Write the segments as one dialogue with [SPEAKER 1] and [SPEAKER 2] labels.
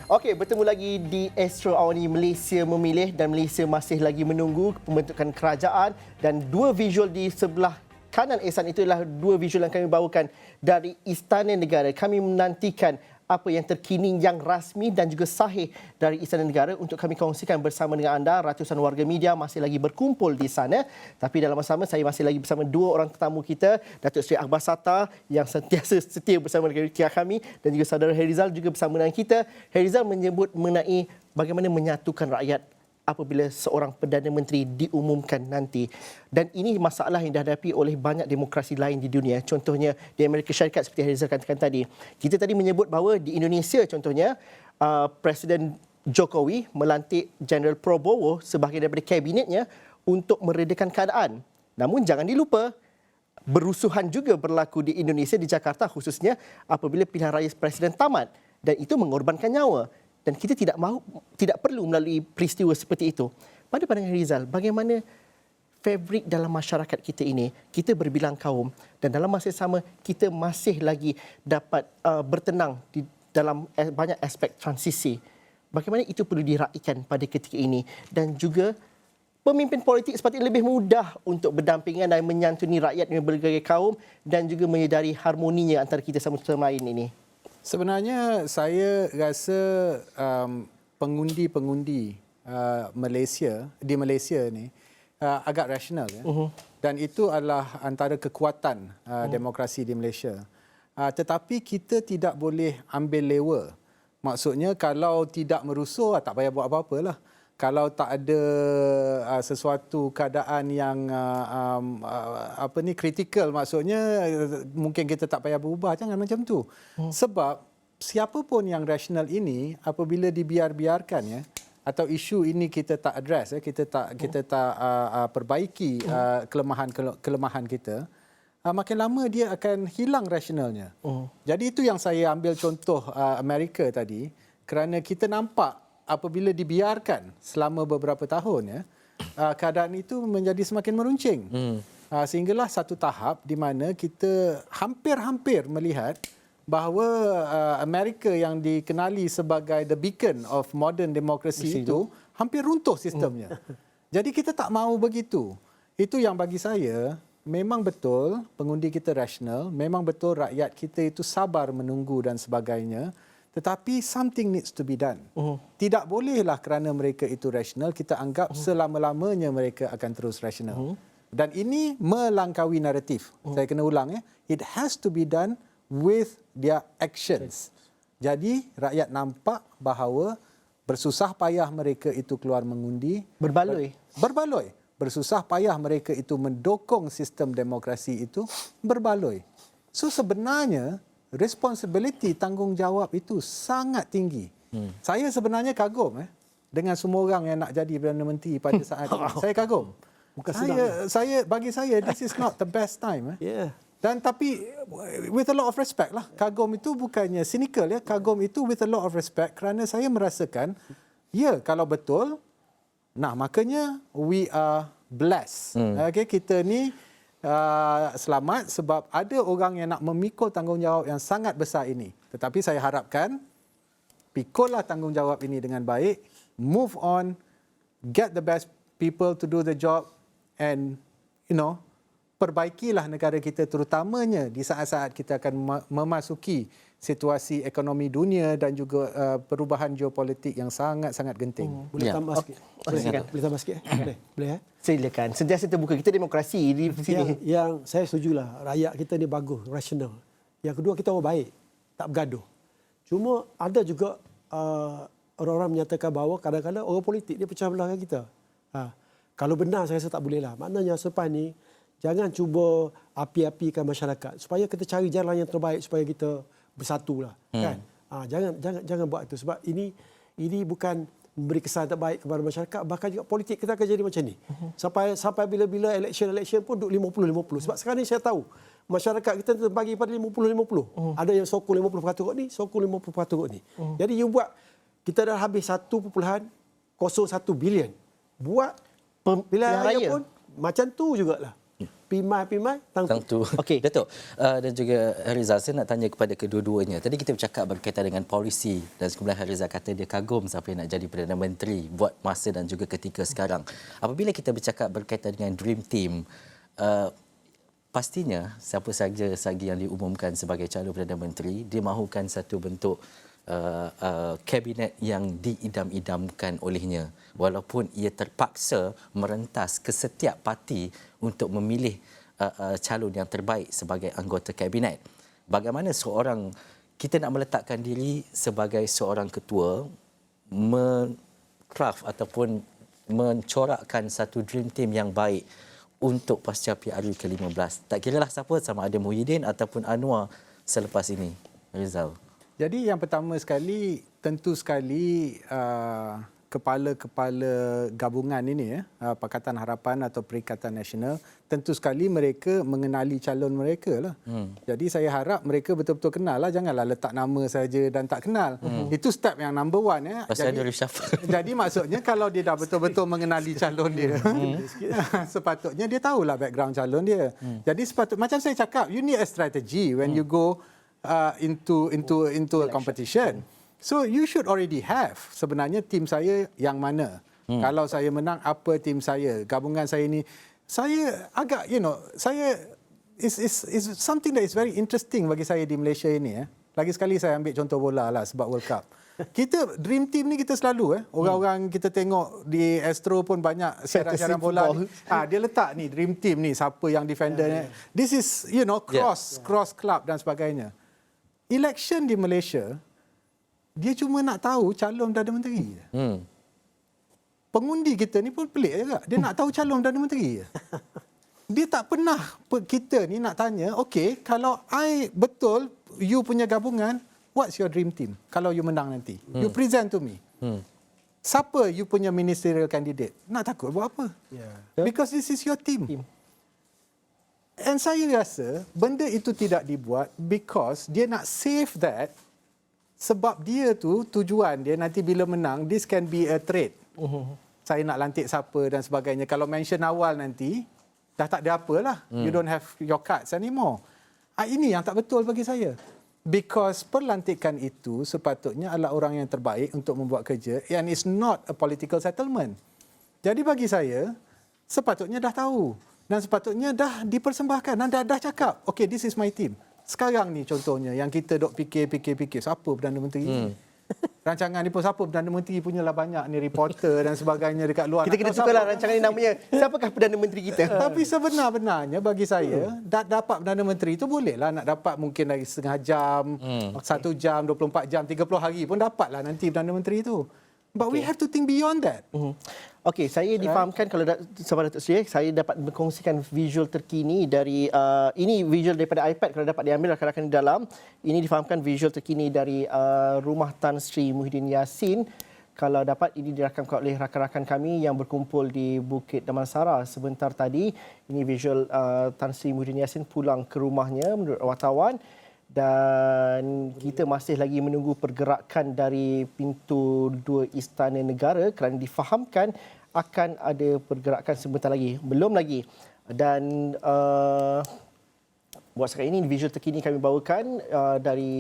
[SPEAKER 1] Okey, bertemu lagi di Astro Awani Malaysia Memilih dan Malaysia masih lagi menunggu pembentukan kerajaan dan dua visual di sebelah kanan Ehsan itu adalah dua visual yang kami bawakan dari Istana Negara. Kami menantikan apa yang terkini yang rasmi dan juga sahih dari Istana Negara untuk kami kongsikan bersama dengan anda. Ratusan warga media masih lagi berkumpul di sana. Tapi dalam masa sama, saya masih lagi bersama dua orang tetamu kita, Datuk Seri Akbar Sata yang sentiasa setia bersama dengan kami dan juga saudara Herizal juga bersama dengan kita. Herizal menyebut mengenai bagaimana menyatukan rakyat apabila seorang Perdana Menteri diumumkan nanti. Dan ini masalah yang dihadapi oleh banyak demokrasi lain di dunia. Contohnya di Amerika Syarikat seperti Harizal katakan tadi. Kita tadi menyebut bahawa di Indonesia contohnya, Presiden Jokowi melantik Jeneral Prabowo sebagai daripada kabinetnya untuk meredakan keadaan. Namun jangan dilupa, berusuhan juga berlaku di Indonesia, di Jakarta khususnya apabila pilihan raya presiden tamat. Dan itu mengorbankan nyawa. Dan kita tidak perlu melalui peristiwa seperti itu. Pada pandangan Rizal, bagaimana fabrik dalam masyarakat kita ini, kita berbilang kaum dan dalam masa yang sama kita masih lagi dapat bertenang di dalam banyak aspek transisi. Bagaimana itu perlu diraihkan pada ketika ini dan juga pemimpin politik sepatutnya lebih mudah untuk berdampingan dan menyantuni rakyat dengan berbagai kaum dan juga menyedari harmoninya antara kita sama lain ini.
[SPEAKER 2] Sebenarnya saya rasa pengundi-pengundi Malaysia ni agak rasional ya. Dan itu adalah antara kekuatan demokrasi di Malaysia. Tetapi kita tidak boleh ambil lewa. Maksudnya kalau tidak merusuh tak payah buat apa-apalah. Kalau tak ada sesuatu keadaan yang kritikal, maksudnya mungkin kita tak payah berubah, jangan macam tu. Sebab siapa pun yang rasional ini apabila dibiar-biarkan ya, atau isu ini kita tak address ya, kita tak perbaiki kelemahan kita, makin lama dia akan hilang rasionalnya. Jadi itu yang saya ambil contoh Amerika tadi, kerana kita nampak apabila dibiarkan selama beberapa tahun ya, keadaan itu menjadi semakin meruncing. Sehinggalah satu tahap di mana kita hampir-hampir melihat bahawa Amerika yang dikenali sebagai the beacon of modern democracy itu hampir runtuh sistemnya. Jadi kita tak mahu begitu. Itu yang bagi saya memang betul pengundi kita rasional, memang betul rakyat kita itu sabar menunggu dan sebagainya. Tetapi something needs to be done. Tidak bolehlah kerana mereka itu rasional, kita anggap selama-lamanya mereka akan terus rasional. Dan ini melangkaui naratif. Saya kena ulang ya. It has to be done with their actions. Jadi rakyat nampak bahawa bersusah payah mereka itu keluar mengundi.
[SPEAKER 1] Berbaloi.
[SPEAKER 2] Bersusah payah mereka itu mendokong sistem demokrasi itu berbaloi. So sebenarnya responsibility, tanggungjawab itu sangat tinggi. Saya sebenarnya kagum dengan semua orang yang nak jadi Perdana Menteri pada saat ini. Saya kagum. Bagi saya this is not the best time. Dan tapi with a lot of respect lah. Kagum itu bukannya cynical ya. Kagum itu with a lot of respect kerana saya merasakan kalau betul, makanya we are blessed. Okay, kita ni selamat sebab ada orang yang nak memikul tanggungjawab yang sangat besar ini. Tetapi saya harapkan pikullah tanggungjawab ini dengan baik, move on, get the best people to do the job and perbaikilah negara kita terutamanya di saat-saat kita akan memasuki situasi ekonomi dunia dan juga perubahan geopolitik yang sangat-sangat genting.
[SPEAKER 3] Boleh tambah sikit? Boleh tambah sikit? Boleh?
[SPEAKER 1] Silakan. Sentiasa terbuka. Kita demokrasi di sini.
[SPEAKER 3] Yang saya setujulah. Rakyat kita ni bagus, rasional. Yang kedua, kita orang baik. Tak bergaduh. Cuma ada juga orang-orang menyatakan bahawa kadang-kadang orang politik dia pecah belahkan kita. Kalau benar, saya rasa tak boleh lah. Maknanya selepas ni, jangan cuba api-apikan masyarakat. Supaya kita cari jalan yang terbaik supaya kita bersatulah. Kan? Jangan buat itu. Sebab ini bukan memberi kesan terbaik kepada masyarakat, bahkan juga politik kita akan jadi macam ni. Sampai bila-bila election pun duduk 50-50. Sebab sekarang ni saya tahu masyarakat kita terbagi pada 50-50. Ada yang sokong 50% kot ni, sokong 50% kot ni. Jadi you buat, kita dah habis 1.01 bilion. Buat pilihan raya pun macam tu jugalah. Pimai
[SPEAKER 4] Tentu.
[SPEAKER 1] Okey.
[SPEAKER 4] Datuk, dan juga Harizal, saya nak tanya kepada kedua-duanya. Tadi kita bercakap berkaitan dengan polisi dan kemudian Harizal kata dia kagum siapa yang nak jadi Perdana Menteri buat masa dan juga ketika sekarang. Apabila kita bercakap berkaitan dengan Dream Team, pastinya siapa saja yang diumumkan sebagai calon Perdana Menteri, dia mahukan satu bentuk kabinet yang diidam-idamkan olehnya, walaupun ia terpaksa merentas ke setiap parti untuk memilih calon yang terbaik sebagai anggota kabinet. Bagaimana kita nak meletakkan diri sebagai seorang ketua craft ataupun mencorakkan satu dream team yang baik untuk pasca PRU ke-15. Tak kiralah siapa, sama ada Muhyiddin ataupun Anwar selepas ini. Rizal.
[SPEAKER 2] Jadi yang pertama sekali, tentu sekali kepala-kepala gabungan ini, Pakatan Harapan atau Perikatan Nasional, tentu sekali mereka mengenali calon mereka lah. Jadi saya harap mereka betul-betul kenal lah, janganlah letak nama saja dan tak kenal. Itu step yang number one.
[SPEAKER 4] Pasal ada reshuffle.
[SPEAKER 2] Jadi maksudnya kalau dia dah betul-betul mengenali calon dia, sepatutnya dia tahulah background calon dia. Jadi macam saya cakap, you need a strategy when you go into a competition. So you should already have sebenarnya tim saya yang mana. Kalau saya menang, apa tim saya, gabungan saya ini. Saya agak saya is something that is very interesting bagi saya di Malaysia ini. Lagi sekali saya ambil contoh bola lah sebab World Cup. Kita dream team ni kita selalu orang kita tengok di Astro pun banyak siaran bola ni. Dia letak ni dream team ni siapa yang defender. This is cross club dan sebagainya. Election di Malaysia, dia cuma nak tahu calon Perdana Menteri. Pengundi kita ni pun pelik juga. Dia nak tahu calon Perdana Menteri. Dia tak pernah kita ni nak tanya, okay, kalau betul you punya gabungan, what's your dream team? Kalau you menang nanti. You present to me. Siapa you punya ministerial candidate? Nak takut buat apa? Because this is your team. And saya rasa benda itu tidak dibuat because dia nak save that, sebab dia tu tujuan dia nanti bila menang, this can be a trade. Saya nak lantik siapa dan sebagainya. Kalau mention awal nanti, dah tak ada apalah. You don't have your cards anymore. Ini yang tak betul bagi saya. Because perlantikan itu sepatutnya adalah orang yang terbaik untuk membuat kerja, and it's not a political settlement. Jadi bagi saya, sepatutnya dah tahu. Dan sepatutnya dah dipersembahkan dan dah cakap, okay, this is my team. Sekarang ni contohnya yang kita dok fikir siapa Perdana Menteri. Rancangan ni pun siapa Perdana Menteri punyalah banyak ni reporter dan sebagainya dekat luar.
[SPEAKER 1] Kita kena tukarlah rancangan ni namanya. Siapakah Perdana Menteri kita?
[SPEAKER 2] Tapi sebenar-benarnya bagi saya, dapat Perdana Menteri itu bolehlah nak dapat mungkin dari setengah jam, 1 jam, 24 jam, 30 hari pun dapatlah nanti Perdana Menteri itu. But we have to think beyond that.
[SPEAKER 1] Okey, saya difahamkan kalau sahabat Datuk Seri, saya dapat berkongsikan visual terkini dari ini visual daripada iPad kalau dapat diambil rakan-rakan di dalam. Ini difahamkan visual terkini dari rumah Tan Sri Muhyiddin Yassin. Kalau dapat ini dirakamkan oleh rakan-rakan kami yang berkumpul di Bukit Damansara sebentar tadi. Ini visual Tan Sri Muhyiddin Yassin pulang ke rumahnya menurut wartawan. Dan kita masih lagi menunggu pergerakan dari pintu 2 Istana Negara kerana difahamkan akan ada pergerakan sebentar lagi. Belum lagi. Dan buat sekarang ini visual terkini kami bawakan dari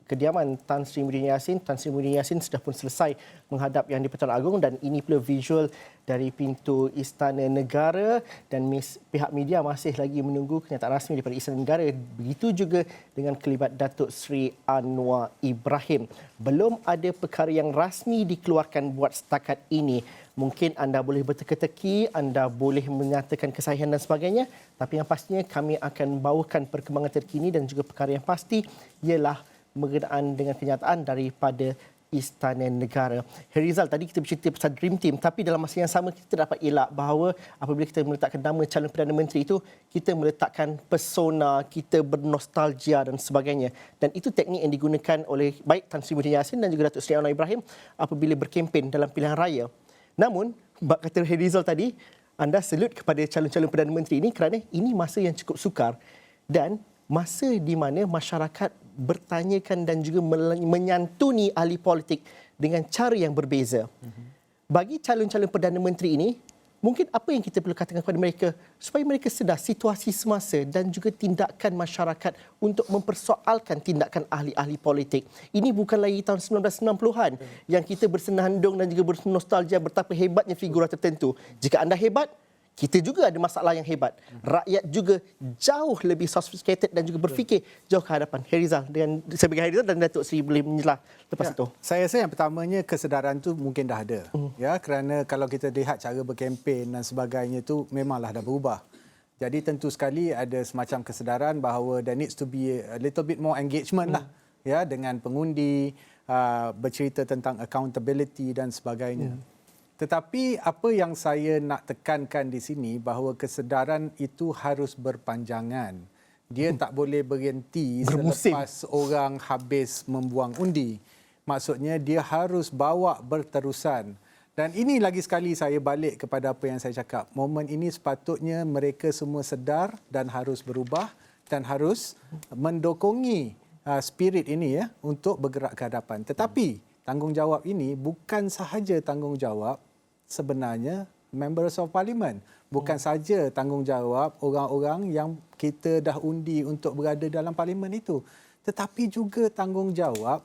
[SPEAKER 1] kediaman Tan Sri Muhyiddin Yassin. Tan Sri Muhyiddin Yassin sudah pun selesai menghadap Yang di-Pertuan Agong dan ini pula visual dari pintu Istana Negara dan pihak media masih lagi menunggu kenyataan rasmi daripada Istana Negara. Begitu juga dengan kelibat Datuk Seri Anwar Ibrahim. Belum ada perkara yang rasmi dikeluarkan buat setakat ini. Mungkin anda boleh berteka-teki, anda boleh menyatakan kesahihan dan sebagainya. Tapi yang pastinya kami akan bawakan perkembangan terkini dan juga perkara yang pasti ialah berkenaan dengan kenyataan daripada Istana Negara. Harizal, tadi kita bercerita pasal Dream Team, tapi dalam masa yang sama kita dapat elak bahawa apabila kita meletakkan nama calon Perdana Menteri itu, kita meletakkan persona, kita bernostalgia dan sebagainya. Dan itu teknik yang digunakan oleh baik Tan Sri Muhyiddin Yassin dan juga Datuk Seri Anwar Ibrahim apabila berkempen dalam pilihan raya. Namun, kata Harizal tadi, anda salute kepada calon-calon Perdana Menteri ini kerana ini masa yang cukup sukar dan masa di mana masyarakat bertanyakan dan juga menyantuni ahli politik dengan cara yang berbeza. Bagi calon-calon Perdana Menteri ini, mungkin apa yang kita perlu katakan kepada mereka supaya mereka sedar situasi semasa dan juga tindakan masyarakat untuk mempersoalkan tindakan ahli-ahli politik. Ini bukan lagi tahun 1990-an yang kita bersenandung dan juga bernostalgia betapa hebatnya figura tertentu. Jika anda hebat, kita juga ada masalah yang hebat. Rakyat juga jauh lebih sophisticated dan juga berfikir jauh ke hadapan. Herizal, dengan sebagai Herizal dan Datuk Seri boleh menjelah lepas itu.
[SPEAKER 2] Saya rasa yang pertamanya kesedaran tu mungkin dah ada. Ya, kerana kalau kita lihat cara berkempen dan sebagainya tu memanglah dah berubah. Jadi tentu sekali ada semacam kesedaran bahawa there needs to be a little bit more engagement lah, ya, dengan pengundi, bercerita tentang accountability dan sebagainya. Tetapi apa yang saya nak tekankan di sini bahawa kesedaran itu harus berpanjangan. Dia tak boleh berhenti selepas orang habis membuang undi. Maksudnya dia harus bawa berterusan. Dan ini lagi sekali saya balik kepada apa yang saya cakap. Momen ini sepatutnya mereka semua sedar dan harus berubah dan harus mendokongi spirit ini, ya, untuk bergerak ke hadapan. Tetapi tanggungjawab ini bukan sahaja tanggungjawab sebenarnya members of parliament. Bukan saja tanggungjawab orang-orang yang kita dah undi untuk berada dalam parlimen itu. Tetapi juga tanggungjawab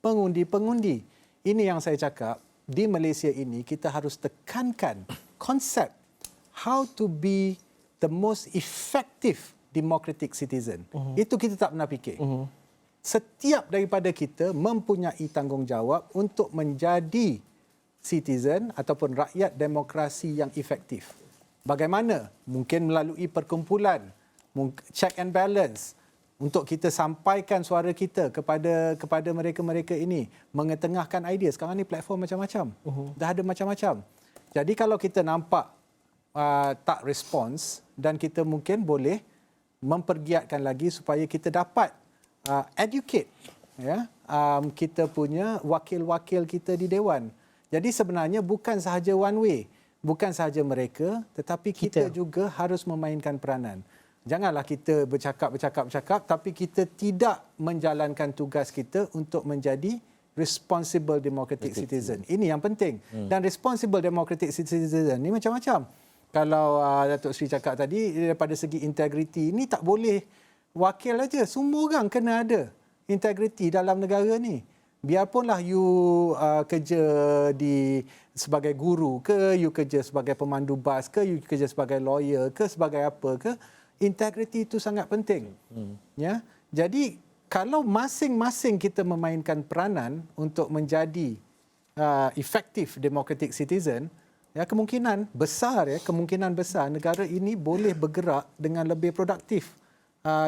[SPEAKER 2] pengundi-pengundi. Ini yang saya cakap, di Malaysia ini kita harus tekankan konsep how to be the most effective democratic citizen. Itu kita tak pernah fikir. Setiap daripada kita mempunyai tanggungjawab untuk menjadi citizen ataupun rakyat demokrasi yang efektif. Bagaimana? Mungkin melalui perkumpulan, check and balance, untuk kita sampaikan suara kita kepada mereka-mereka ini, mengetengahkan idea. Sekarang ni platform macam-macam. Dah ada macam-macam. Jadi kalau kita nampak tak respons, dan kita mungkin boleh mempergiatkan lagi supaya kita dapat educate, ya, kita punya wakil-wakil kita di Dewan. Jadi sebenarnya bukan sahaja one way, bukan sahaja mereka, tetapi kita juga harus memainkan peranan. Janganlah kita bercakap, tapi kita tidak menjalankan tugas kita untuk menjadi responsible democratic citizen. Ini yang penting. Dan responsible democratic citizen ini macam-macam. Kalau Datuk Seri cakap tadi, daripada segi integriti, ini tak boleh wakil aja. Semua orang kena ada integriti dalam negara ni. Biarpunlah you kerja sebagai guru ke, you kerja sebagai pemandu bas ke, you kerja sebagai lawyer ke, sebagai apa ke, integriti itu sangat penting. Ya. Jadi kalau masing-masing kita memainkan peranan untuk menjadi effective democratic citizen, ya, kemungkinan besar negara ini boleh bergerak dengan lebih produktif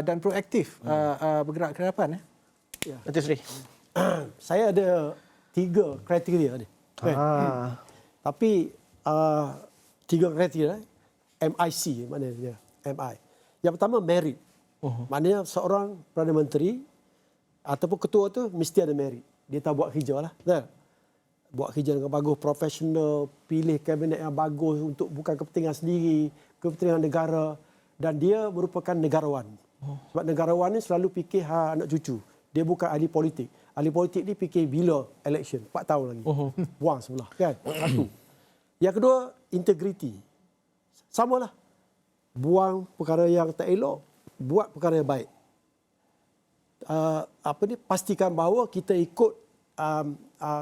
[SPEAKER 2] dan proaktif bergerak ke hadapan.
[SPEAKER 3] Ya.
[SPEAKER 1] Datuk Seri.
[SPEAKER 3] Saya ada 3 kriteria ni. Tapi 3 kriteria MIC, maknanya MI. Yang pertama merit. Maknanya seorang Perdana Menteri ataupun ketua tu mesti ada merit. Dia tahu buat kerja lah. Buat kerja dengan bagus, profesional, pilih kabinet yang bagus untuk bukan kepentingan sendiri, kepentingan negara, dan dia merupakan negarawan. Sebab negarawan ni selalu fikir anak cucu. Dia bukan ahli politik. Ahli politik ni fikir bila election, 4 tahun lagi. Buang sebelah, kan? Satu. Yang kedua, integriti. Samalah. Buang perkara yang tak elok, buat perkara yang baik. Pastikan bahawa kita ikut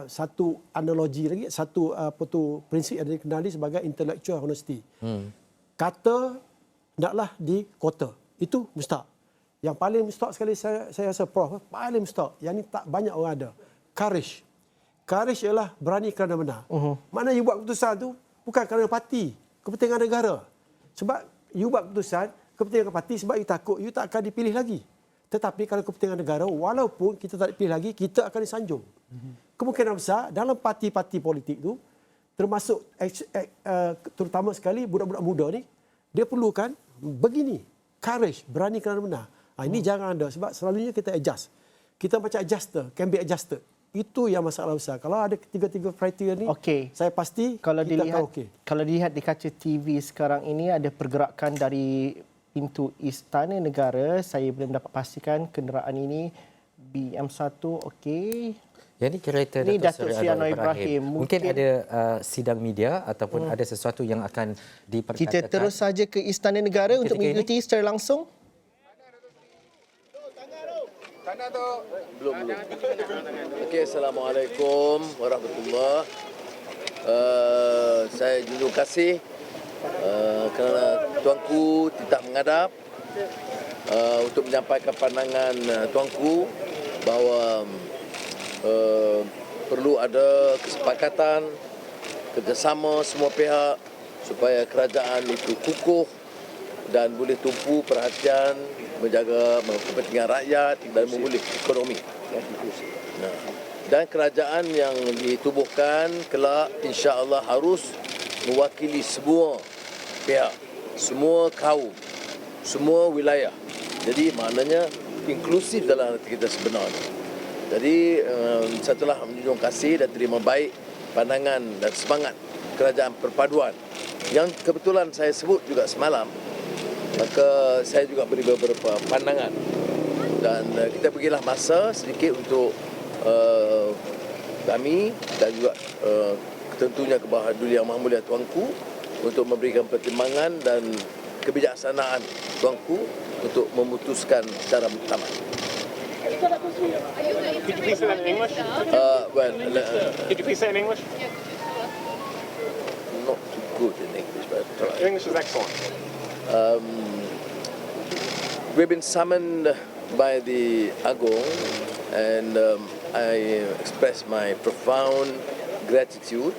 [SPEAKER 3] satu analogi lagi, satu prinsip yang dikenali sebagai intellectual honesty. Kata naklah di kota. Itu mustahak. Yang paling mustahak sekali saya rasa Prof, paling mustahak. Yang ni tak banyak orang ada. Courage. Courage ialah berani kerana benar. Maknanya you buat keputusan tu bukan kerana parti, kepentingan negara. Sebab you buat keputusan kepentingan parti sebab you takut you tak akan dipilih lagi. Tetapi kalau kepentingan negara, walaupun kita tak dipilih lagi, kita akan disanjung. Kemungkinan besar dalam parti-parti politik tu, termasuk terutama sekali budak-budak muda ni, dia perlukan begini, courage, berani kerana benar. Ini jangan ada sebab selalunya kita adjust. Kita macam adjuster, can be adjusted. Itu yang masalah besar. Kalau ada 3 kriteria ni, saya pasti
[SPEAKER 1] kalau
[SPEAKER 3] kita
[SPEAKER 1] dilihat,
[SPEAKER 3] akan okey.
[SPEAKER 1] Kalau dilihat di kaca TV sekarang ini ada pergerakan dari pintu Istana Negara. Saya belum dapat pastikan kenderaan ini BM1 okey.
[SPEAKER 4] Jadi kereta
[SPEAKER 1] Ni
[SPEAKER 4] Datuk
[SPEAKER 1] Datuk
[SPEAKER 4] Seri
[SPEAKER 1] Seri
[SPEAKER 4] Anwar
[SPEAKER 1] Anwar
[SPEAKER 4] Ibrahim.
[SPEAKER 1] Ibrahim.
[SPEAKER 4] Mungkin ada sidang media ataupun ada sesuatu yang akan diperkatakan.
[SPEAKER 1] Kita terus saja ke Istana Negara untuk
[SPEAKER 4] ketika
[SPEAKER 1] mengikuti secara langsung.
[SPEAKER 5] Belum. Okey, Assalamualaikum warahmatullahi. Saya terima kasih kerana tuanku tidak menghadap untuk menyampaikan pandangan tuanku bahawa perlu ada kesepakatan kerjasama semua pihak supaya kerajaan itu kukuh dan boleh tumpu perhatian menjaga kepentingan rakyat dan memulih ekonomi. Dan kerajaan yang ditubuhkan kelak insya-Allah harus mewakili semua pihak, semua kaum, semua wilayah. Jadi maknanya inklusif dalam arti kita sebenarnya. Jadi saya telah menjunjung kasih dan terima baik pandangan dan semangat kerajaan perpaduan yang kebetulan saya sebut juga semalam. Maka saya juga beri beberapa pandangan dan kita berilah masa sedikit untuk kami dan juga tentunya ke bawah Duli Yang Maha Mulia Tuanku untuk memberikan pertimbangan dan kebijaksanaan Tuanku untuk memutuskan secara muktamad.
[SPEAKER 6] Could you please say that in English? Could you please say it in English?
[SPEAKER 5] Not too good in English, but
[SPEAKER 6] Your English is excellent.
[SPEAKER 5] we've been summoned by the Agong, and I express my profound gratitude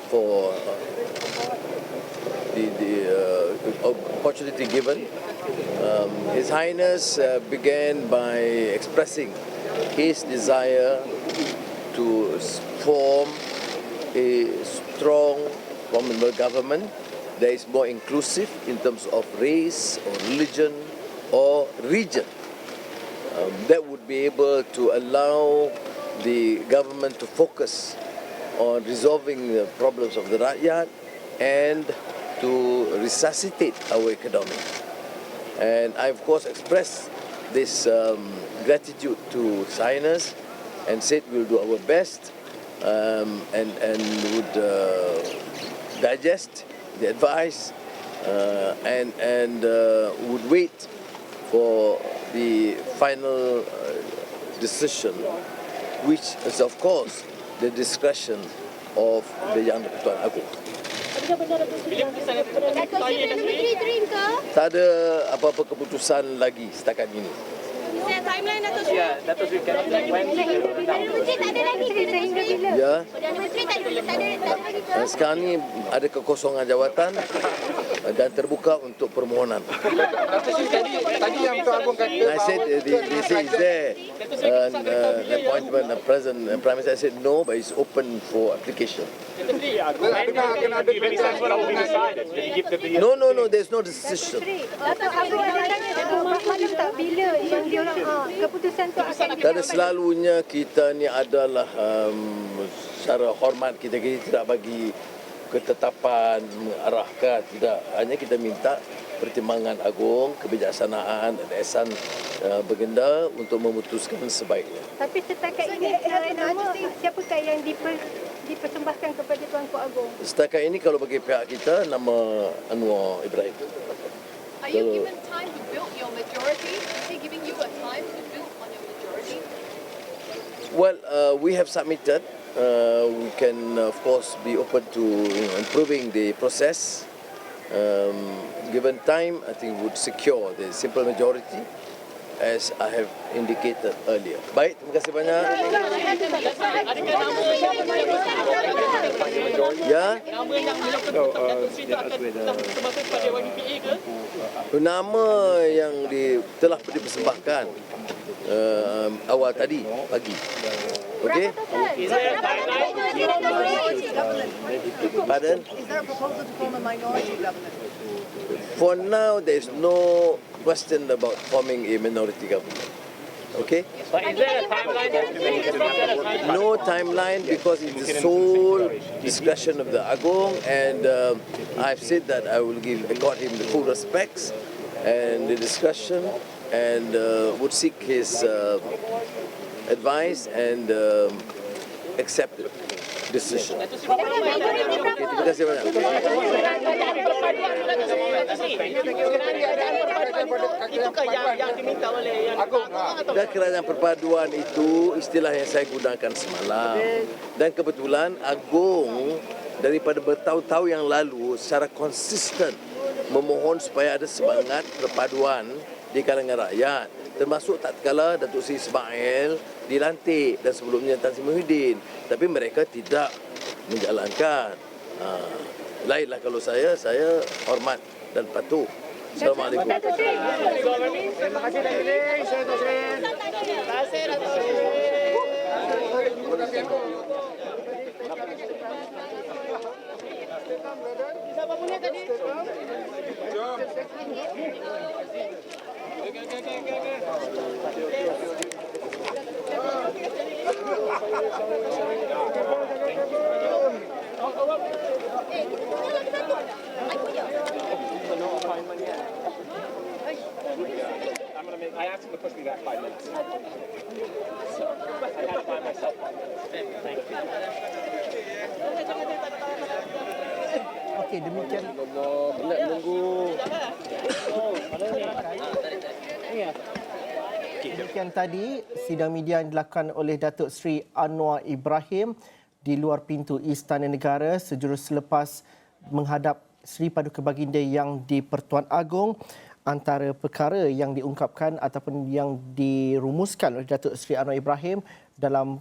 [SPEAKER 5] for the opportunity given. His Highness began by expressing his desire to form a strong Commonwealth government that is more inclusive in terms of race or religion or region. That would be able to allow the government to focus on resolving the problems of the rakyat and to resuscitate our economy. And I, of course, expressed this gratitude to His Highness and said we'll do our best and would digest the advice and would wait for the final decision, which is, of course, the discretion of the Yang di-Pertuan Agong. Tak ada apa-apa keputusan lagi setakat ini.
[SPEAKER 7] Timeline Datuk Seri.
[SPEAKER 6] Yeah, Datuk Seri, can I when
[SPEAKER 7] Menteri tak ada lagi ke sehingga bila?
[SPEAKER 5] Ya,
[SPEAKER 7] Menteri tak ada lagi ke?
[SPEAKER 5] sekarang ni ada kekosongan jawatan dan terbuka untuk permohonan.
[SPEAKER 2] Tadi yang Tuan Agong kata
[SPEAKER 5] I said they say is there an appointment the President Prime Minister said no, but it's open for application.
[SPEAKER 6] When do you any sense when it will be decided? Did you give the
[SPEAKER 5] No, there's no decision.
[SPEAKER 7] Datuk Agong ada tanya maklum tak bila yang diorang keputusan tu akan
[SPEAKER 5] Dan selalunya kita ni adalah secara hormat kita tidak bagi ketetapan mengarahkan, tidak, hanya kita minta pertimbangan agung, kebijaksanaan dan ihsan baginda untuk memutuskan sebaiknya.
[SPEAKER 7] Tapi setakat ini nama siapakah yang dipersembahkan kepada Tuanku Agong?
[SPEAKER 5] Setakat ini kalau bagi pihak kita nama Anwar Ibrahim.
[SPEAKER 8] Are you given time to build your majority? Is he giving you a time to build on your majority?
[SPEAKER 5] Well, we have submitted. We can, of course, be open to improving the process. Given time, I think would secure the simple majority, as I have indicated earlier. Baik, terima kasih banyak. Ya. Nama yang telah dipersembahkan awal tadi pagi. Okey. Pardon?
[SPEAKER 8] Is there a proposal to form a minority government?
[SPEAKER 5] For now, there is no question about forming a minority government. Okay?
[SPEAKER 6] But is there a timeline?
[SPEAKER 5] No timeline because it's the sole discretion of the Agong, and I've said that I will accord him the full respects and the discretion, and would seek his advised and accepted decision. Okay, terima kasih banyak. Dan kerajaan perpaduan itu istilah yang saya gunakan semalam. Dan kebetulan Agong daripada bertahun-tahun yang lalu secara konsisten memohon supaya ada semangat perpaduan di kalangan rakyat. Termasuk tak kala Datuk Seri Ismail dilantik dan sebelumnya Tan Sri Muhyiddin. Tapi mereka tidak menjalankan. Lainlah kalau saya hormat dan patuh. Assalamualaikum.
[SPEAKER 6] Terima kasih Datuk Seri.
[SPEAKER 7] Siapa punya tadi?
[SPEAKER 6] I asked him to push me back 5 minutes. I had to find myself. Thank you.
[SPEAKER 1] Okey, demikian demikian tadi sidang media yang dilakukan oleh Datuk Seri Anwar Ibrahim di luar pintu Istana Negara sejurus selepas menghadap Seri Paduka Baginda yang di-Pertuan Agong. Antara perkara yang diungkapkan ataupun yang dirumuskan oleh Datuk Seri Anwar Ibrahim dalam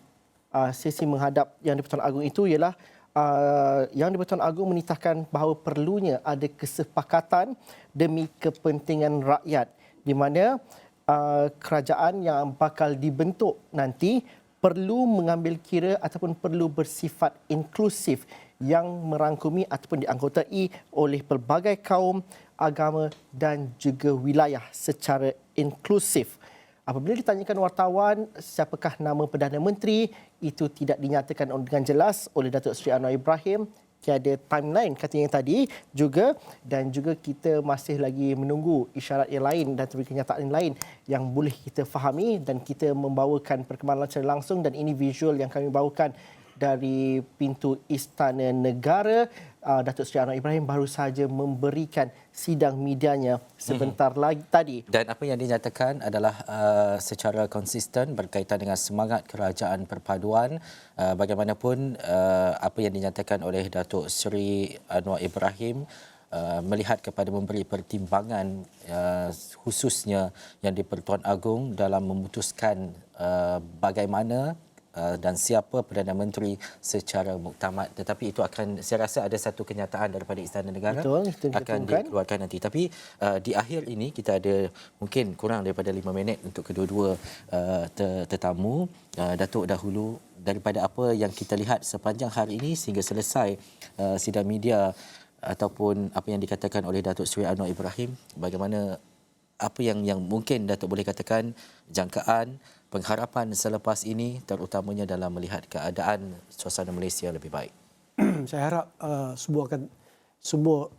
[SPEAKER 1] sesi menghadap Yang di-Pertuan Agong itu ialah Yang di-Pertuan Agong menitahkan bahawa perlunya ada kesepakatan demi kepentingan rakyat di mana kerajaan yang bakal dibentuk nanti perlu mengambil kira ataupun perlu bersifat inklusif yang merangkumi ataupun dianggotai oleh pelbagai kaum, agama dan juga wilayah secara inklusif. Apabila ditanyakan wartawan siapakah nama Perdana Menteri, itu tidak dinyatakan dengan jelas oleh Datuk Seri Anwar Ibrahim. Tiada timeline katanya tadi juga, dan juga kita masih lagi menunggu isyarat yang lain dan kenyataan yang lain yang boleh kita fahami, dan kita membawakan perkembangan secara langsung, dan ini visual yang kami bawakan dari pintu Istana Negara. Datuk Seri Anwar Ibrahim baru sahaja memberikan sidang medianya sebentar lagi tadi.
[SPEAKER 4] Dan apa yang dinyatakan adalah secara konsisten berkaitan dengan semangat kerajaan perpaduan. Bagaimanapun apa yang dinyatakan oleh Datuk Seri Anwar Ibrahim melihat kepada memberi pertimbangan khususnya Yang di-Pertuan Agong dalam memutuskan bagaimana dan siapa Perdana Menteri secara muktamad. Tetapi itu akan, saya rasa ada satu kenyataan daripada Istana Negara.
[SPEAKER 1] Betul, itu
[SPEAKER 4] akan dikeluarkan nanti. Tapi di akhir ini kita ada mungkin kurang daripada 5 minit untuk kedua-dua tetamu. Datuk, dahulu daripada apa yang kita lihat sepanjang hari ini sehingga selesai sidang media ataupun apa yang dikatakan oleh Datuk Seri Anwar Ibrahim, bagaimana apa yang mungkin Datuk boleh katakan jangkaan pengharapan selepas ini, terutamanya dalam melihat keadaan suasana Malaysia lebih baik?
[SPEAKER 3] Saya harap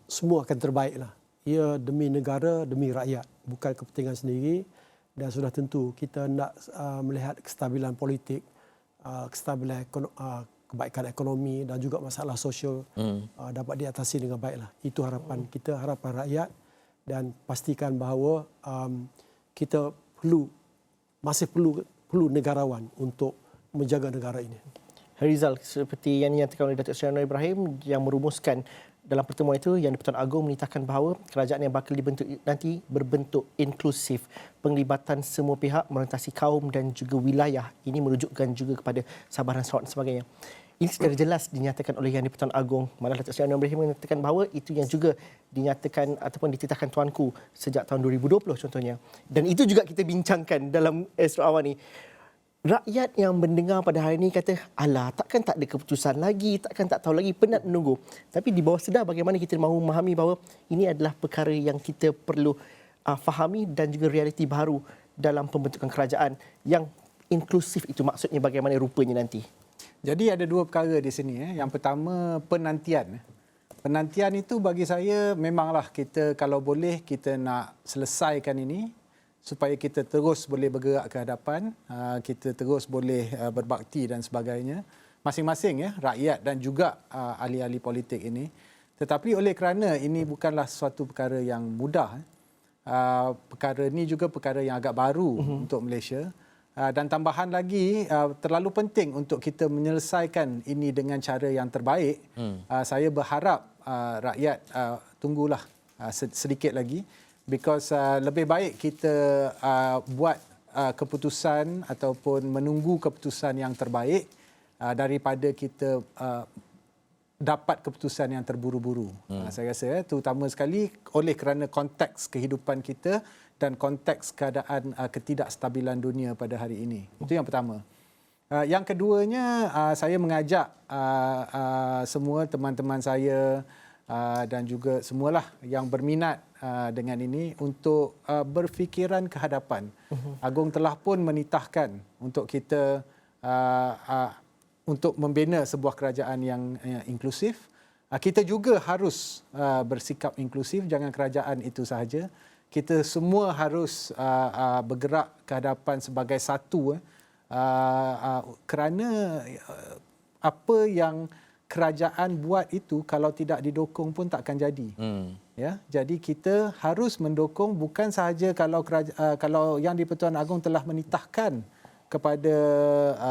[SPEAKER 3] semua akan terbaiklah. Ia demi negara, demi rakyat, bukan kepentingan sendiri. Dan sudah tentu kita nak melihat kestabilan politik, kestabilan kebaikan ekonomi dan juga masalah sosial dapat diatasi dengan baiklah. Itu harapan kita, harapan rakyat, dan pastikan bahawa kita masih perlu negarawan untuk menjaga negara ini.
[SPEAKER 1] Harizal, seperti yang dinyatakan oleh Datuk Seri Anwar Ibrahim yang merumuskan dalam pertemuan itu, Yang di-Pertuan Agong menitahkan bahawa kerajaan yang bakal dibentuk nanti berbentuk inklusif, penglibatan semua pihak merentasi kaum dan juga wilayah. Ini merujukkan juga kepada Sabah dan Sarawak dan sebagainya. Ini secara jelas dinyatakan oleh Yang di-Pertuan Agong. Malah Datuk Seri Anwar Ibrahim mengatakan bahawa itu yang juga dinyatakan ataupun dititahkan Tuanku sejak tahun 2020 contohnya. Dan itu juga kita bincangkan dalam Astro Awal ni. Rakyat yang mendengar pada hari ini kata, alah, takkan tak ada keputusan lagi, takkan tak tahu lagi, penat menunggu. Tapi di bawah sedar bagaimana kita mahu memahami bahawa ini adalah perkara yang kita perlu fahami dan juga realiti baru dalam pembentukan kerajaan yang inklusif. Itu maksudnya bagaimana rupanya nanti.
[SPEAKER 2] Jadi ada dua perkara di sini. Yang pertama, penantian. Penantian itu bagi saya memanglah kita kalau boleh kita nak selesaikan ini supaya kita terus boleh bergerak ke hadapan, kita terus boleh berbakti dan sebagainya. Masing-masing rakyat dan juga ahli-ahli politik ini. Tetapi oleh kerana ini bukanlah suatu perkara yang mudah, perkara ini juga perkara yang agak baru untuk Malaysia. Dan tambahan lagi, terlalu penting untuk kita menyelesaikan ini dengan cara yang terbaik. Saya berharap rakyat tunggulah sedikit lagi. Because lebih baik kita buat keputusan ataupun menunggu keputusan yang terbaik daripada kita dapat keputusan yang terburu-buru. Saya rasa terutama sekali oleh kerana konteks kehidupan kita dan konteks keadaan ketidakstabilan dunia pada hari ini. Itu yang pertama. Yang keduanya, saya mengajak semua teman-teman saya dan juga semualah yang berminat dengan ini untuk berfikiran ke hadapan. Agong telah pun menitahkan untuk kita untuk membina sebuah kerajaan yang inklusif. Kita juga harus bersikap inklusif, jangan kerajaan itu sahaja. Kita semua harus bergerak ke hadapan sebagai satu kerana apa yang kerajaan buat itu kalau tidak didukung pun takkan jadi. Ya, jadi kita harus mendukung bukan sahaja kalau yang di-Pertuan Agong telah menitahkan kepada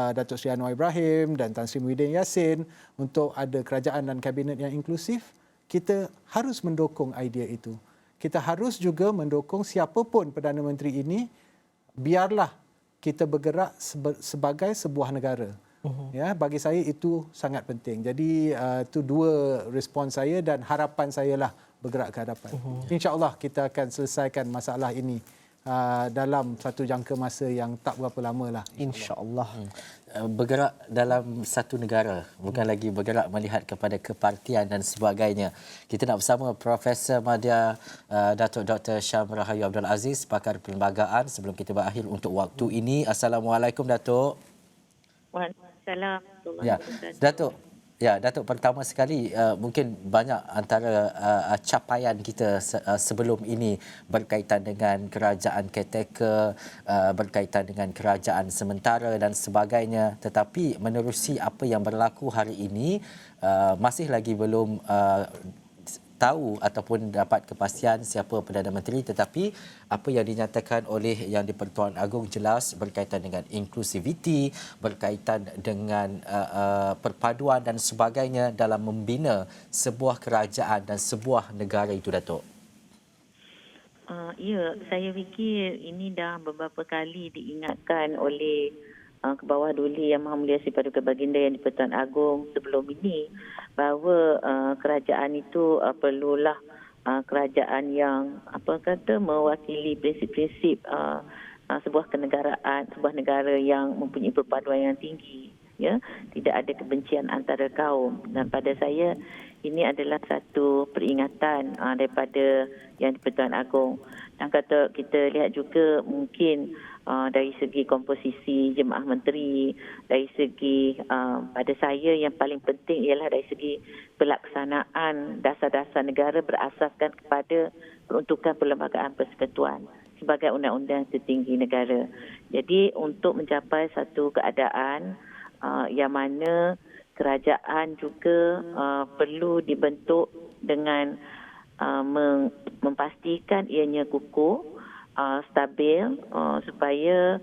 [SPEAKER 2] Datuk Seri Anwar Ibrahim dan Tan Sri Muhyiddin Yassin untuk ada kerajaan dan kabinet yang inklusif, kita harus mendukung idea itu. Kita harus juga mendukung siapapun Perdana Menteri ini, biarlah kita bergerak sebagai sebuah negara. Ya, bagi saya itu sangat penting. Jadi itu dua respons saya dan harapan saya lah bergerak ke hadapan. InsyaAllah kita akan selesaikan masalah ini dalam satu jangka masa yang tak berapa lama lah.
[SPEAKER 1] InsyaAllah.
[SPEAKER 4] Bergerak dalam satu negara, bukan lagi bergerak melihat kepada kepartian dan sebagainya. Kita nak bersama Profesor Madya Datuk Dr. Syam Rahayu Abdul Aziz, pakar perlembagaan, sebelum kita berakhir untuk waktu ini. Assalamualaikum Datuk.
[SPEAKER 9] Waalaikumsalam.
[SPEAKER 4] Ya, Datuk, pertama sekali mungkin banyak antara capaian kita sebelum ini berkaitan dengan kerajaan caretaker, berkaitan dengan kerajaan sementara dan sebagainya, tetapi menerusi apa yang berlaku hari ini masih lagi belum tahu ataupun dapat kepastian siapa Perdana Menteri, tetapi apa yang dinyatakan oleh Yang di-Pertuan Agong jelas berkaitan dengan inklusiviti, berkaitan dengan perpaduan dan sebagainya dalam membina sebuah kerajaan dan sebuah negara itu, Datuk.
[SPEAKER 9] Ya, saya fikir ini dah beberapa kali diingatkan oleh Kebawah Duli Yang Maha Mulia Sri Paduka Baginda Yang di-Pertuan Agong sebelum ini, bahawa kerajaan itu perlulah kerajaan yang mewakili prinsip-prinsip sebuah kenegaraan, sebuah negara yang mempunyai perpaduan yang tinggi, ya, tidak ada kebencian antara kaum. Dan pada saya ini adalah satu peringatan daripada Yang di-Pertuan Agong. Dan kata kita lihat juga mungkin dari segi komposisi jemaah menteri, dari segi pada saya yang paling penting ialah dari segi pelaksanaan dasar-dasar negara berasaskan kepada peruntukan perlembagaan persekutuan sebagai undang-undang tertinggi negara. Jadi untuk mencapai satu keadaan yang mana kerajaan juga perlu dibentuk dengan memastikan ianya kukuh, stabil, supaya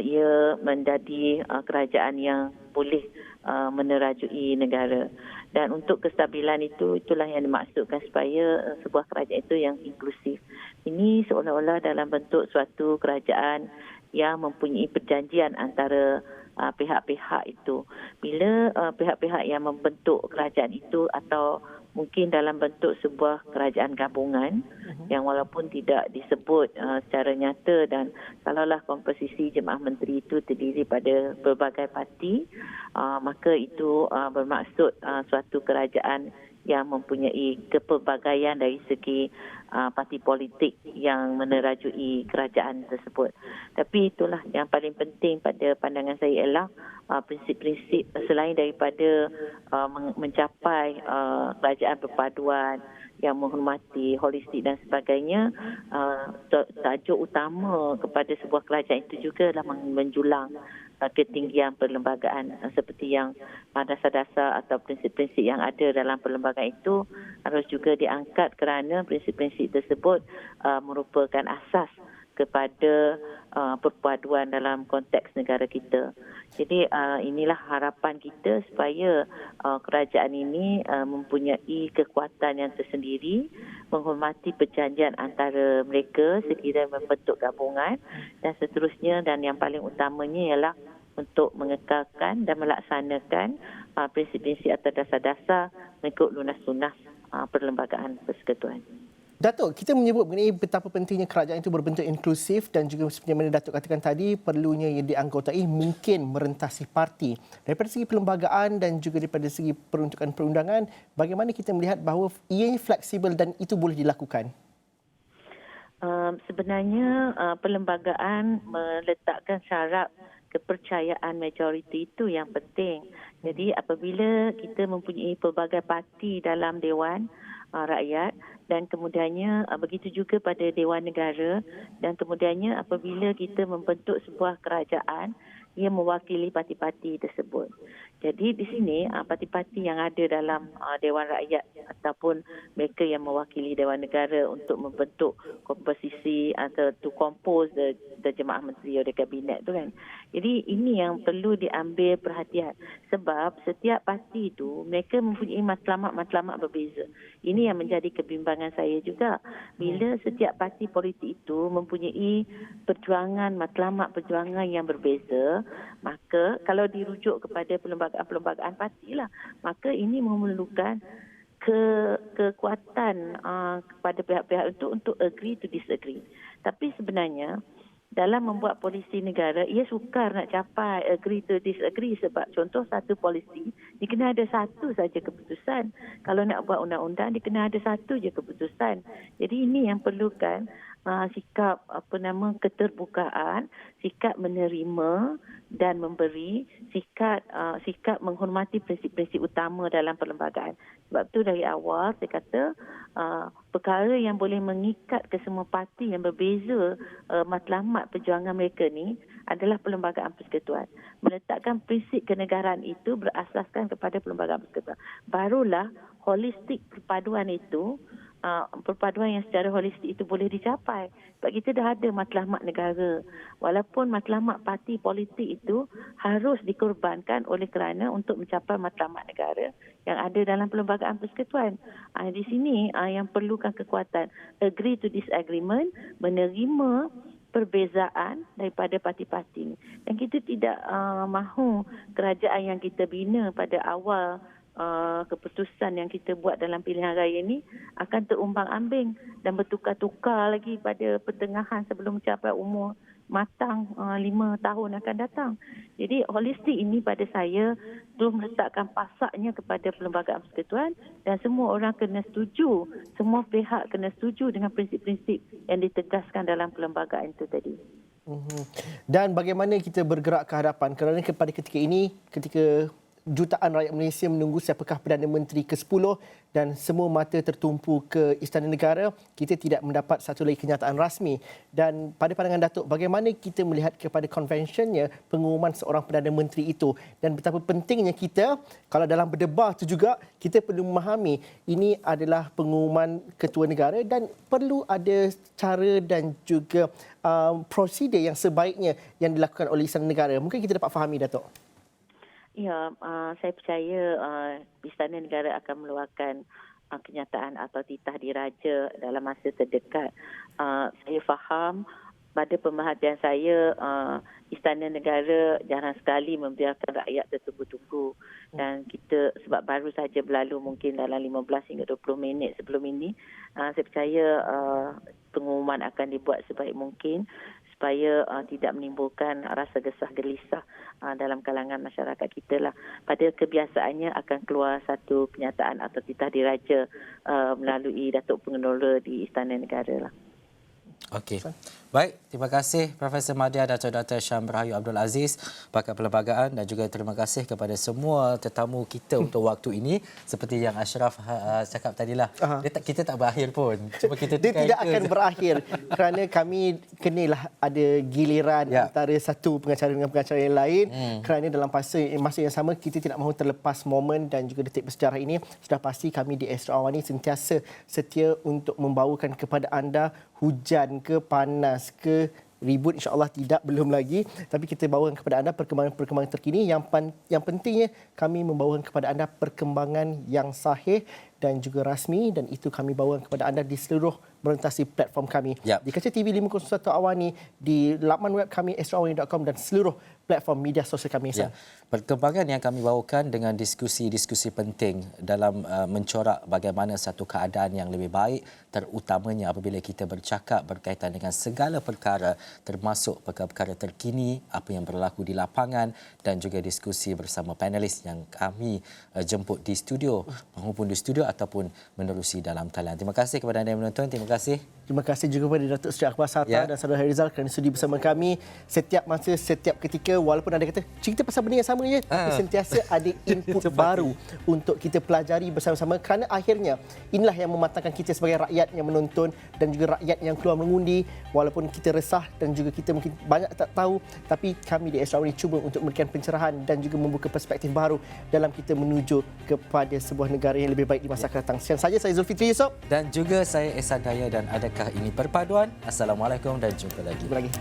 [SPEAKER 9] ia menjadi kerajaan yang boleh menerajui negara. Dan untuk kestabilan itu, itulah yang dimaksudkan supaya sebuah kerajaan itu yang inklusif. Ini seolah-olah dalam bentuk suatu kerajaan yang mempunyai perjanjian antara pihak-pihak itu. Bila pihak-pihak yang membentuk kerajaan itu atau mungkin dalam bentuk sebuah kerajaan gabungan yang walaupun tidak disebut secara nyata, dan kalaulah komposisi jemaah menteri itu terdiri pada berbagai parti, maka itu bermaksud suatu kerajaan yang mempunyai kepelbagaian dari segi parti politik yang menerajui kerajaan tersebut. Tapi itulah yang paling penting pada pandangan saya ialah prinsip-prinsip selain daripada mencapai kerajaan perpaduan yang menghormati, holistik dan sebagainya. Tajuk utama kepada sebuah kerajaan itu juga adalah menjulang ketinggian perlembagaan seperti yang dasar-dasar atau prinsip-prinsip yang ada dalam perlembagaan itu harus juga diangkat kerana prinsip-prinsip tersebut merupakan asas kepada perpaduan dalam konteks negara kita. Jadi inilah harapan kita supaya kerajaan ini mempunyai kekuatan yang tersendiri, menghormati perjanjian antara mereka sekiranya membentuk gabungan dan seterusnya, dan yang paling utamanya ialah untuk mengekalkan dan melaksanakan prinsip-prinsip atau dasar-dasar mengikut lunas-lunas perlembagaan persekutuan.
[SPEAKER 1] Datuk, kita menyebut mengenai betapa pentingnya kerajaan itu berbentuk inklusif dan juga seperti mana Datuk katakan tadi, perlunya ia dianggotai mungkin merentasi parti. Daripada segi perlembagaan dan juga daripada segi peruntukan perundangan, bagaimana kita melihat bahawa ia fleksibel dan itu boleh dilakukan?
[SPEAKER 9] Sebenarnya perlembagaan meletakkan syarat kepercayaan majoriti itu yang penting. Jadi apabila kita mempunyai pelbagai parti dalam Dewan Rakyat dan kemudiannya begitu juga pada Dewan Negara, dan kemudiannya apabila kita membentuk sebuah kerajaan ia mewakili parti-parti tersebut. Jadi di sini parti-parti yang ada dalam Dewan Rakyat ataupun mereka yang mewakili Dewan Negara untuk membentuk komposisi atau to compose the Jemaah Menteri atau Kabinet tu kan. Jadi ini yang perlu diambil perhatian sebab setiap parti itu mereka mempunyai matlamat-matlamat berbeza. Ini yang menjadi kebimbangan saya juga. Bila setiap parti politik itu mempunyai matlamat perjuangan yang berbeza, maka kalau dirujuk kepada perlembagaan parti lah, maka ini memerlukan kekuatan kepada pihak-pihak untuk agree to disagree. Tapi sebenarnya dalam membuat polisi negara, ia sukar nak capai agree to disagree sebab contoh satu polisi, dia kena ada satu saja keputusan. Kalau nak buat undang-undang, dia kena ada satu je keputusan. Jadi ini yang perlukan sikap keterbukaan, sikap menerima dan memberi, sikap menghormati prinsip-prinsip utama dalam perlembagaan. Sebab tu dari awal saya kata perkara yang boleh mengikat ke semua parti yang berbeza matlamat perjuangan mereka ni adalah perlembagaan persekutuan. Meletakkan prinsip kenegaraan itu berasaskan kepada perlembagaan persekutuan. Barulah holistik perpaduan itu, perpaduan yang secara holistik itu boleh dicapai. Sebab kita dah ada matlamat negara. Walaupun matlamat parti politik itu harus dikorbankan oleh kerana untuk mencapai matlamat negara yang ada dalam perlembagaan persekutuan. Di sini yang perlukan kekuatan agree to disagreement, menerima perbezaan daripada parti-parti. Dan kita tidak mahu kerajaan yang kita bina pada awal keputusan yang kita buat dalam pilihan raya ini akan terumbang-ambing dan bertukar-tukar lagi pada pertengahan sebelum mencapai umur matang 5 tahun akan datang. Jadi holistik ini pada saya terus meletakkan pasaknya kepada perlembagaan persekutuan dan semua orang kena setuju, semua pihak kena setuju dengan prinsip-prinsip yang ditegaskan dalam perlembagaan itu tadi.
[SPEAKER 1] Dan bagaimana kita bergerak ke hadapan kerana pada ketika ini, ketika jutaan rakyat Malaysia menunggu siapakah Perdana Menteri ke-10 dan semua mata tertumpu ke Istana Negara, kita tidak mendapat satu lagi kenyataan rasmi. Dan pada pandangan Datuk, bagaimana kita melihat kepada konvensyennya pengumuman seorang Perdana Menteri itu dan betapa pentingnya kita, kalau dalam berdebar itu juga, kita perlu memahami ini adalah pengumuman Ketua Negara dan perlu ada cara dan juga prosedur yang sebaiknya yang dilakukan oleh Istana Negara. Mungkin kita dapat fahami, Datuk.
[SPEAKER 9] Ya, saya percaya Istana Negara akan mengeluarkan kenyataan atau titah diraja dalam masa terdekat. Saya faham pada pemerhatian saya Istana Negara jarang sekali membiarkan rakyat tertunggu-tunggu. Dan kita sebab baru saja berlalu mungkin dalam 15 hingga 20 minit sebelum ini, saya percaya pengumuman akan dibuat sebaik mungkin supaya tidak menimbulkan rasa gesah gelisah dalam kalangan masyarakat kita lah. Pada kebiasaannya akan keluar satu kenyataan atau titah diraja melalui Datuk Pengelola di Istana Negara lah.
[SPEAKER 4] Okey. Baik, terima kasih Profesor Madya Dato' Dr. Syam Rahayu Abdul Aziz, pakar perlembagaan, dan juga terima kasih kepada semua tetamu kita untuk waktu ini. Seperti yang Ashraf cakap tadilah, kita tak berakhir pun. Cuma kita
[SPEAKER 1] Dia tidak akan berakhir kerana kami kenalah ada giliran antara satu pengacara dengan pengacara yang lain, kerana dalam masa yang sama kita tidak mahu terlepas momen dan juga detik bersejarah ini. Sudah pasti kami di Astro Awani sentiasa setia untuk membawakan kepada anda hujan ke panas ke ribut, insya-Allah tidak, belum lagi, tapi kita bawakan kepada anda perkembangan-perkembangan terkini. Yang pentingnya kami membawakan kepada anda perkembangan yang sahih dan juga rasmi, dan itu kami bawakan kepada anda di seluruh berorientasi platform kami. Di kaca TV 501 Awani, di laman web kami astroawani.com dan seluruh platform media sosial kami.
[SPEAKER 4] Perkembangan yang kami bawakan dengan diskusi-diskusi penting dalam mencorak bagaimana satu keadaan yang lebih baik, terutamanya apabila kita bercakap berkaitan dengan segala perkara, termasuk perkara-perkara terkini, apa yang berlaku di lapangan, dan juga diskusi bersama panelis yang kami jemput di studio, maupun di studio ataupun menerusi dalam talian. Terima kasih kepada anda yang menonton. Terima kasih.
[SPEAKER 1] Terima kasih juga kepada Datuk Seri Akbar Sarta dan Saudara Harizal kerana sudi bersama kami setiap masa, setiap ketika. Walaupun ada kata cerita pasal benda yang sama je, tapi sentiasa ada input baru untuk kita pelajari bersama-sama, kerana akhirnya inilah yang mematangkan kita sebagai rakyat yang menonton dan juga rakyat yang keluar mengundi. Walaupun kita resah dan juga kita mungkin banyak tak tahu, tapi kami di Astro Awani cuba untuk memberikan pencerahan dan juga membuka perspektif baru dalam kita menuju kepada sebuah negara yang lebih baik di masa akan datang. Sekian saja, saya Zulfitri Yusof.
[SPEAKER 4] Dan juga saya Ehsan Daya, dan adakah ini perpaduan? Assalamualaikum dan jumpa lagi.
[SPEAKER 1] Jumpa lagi.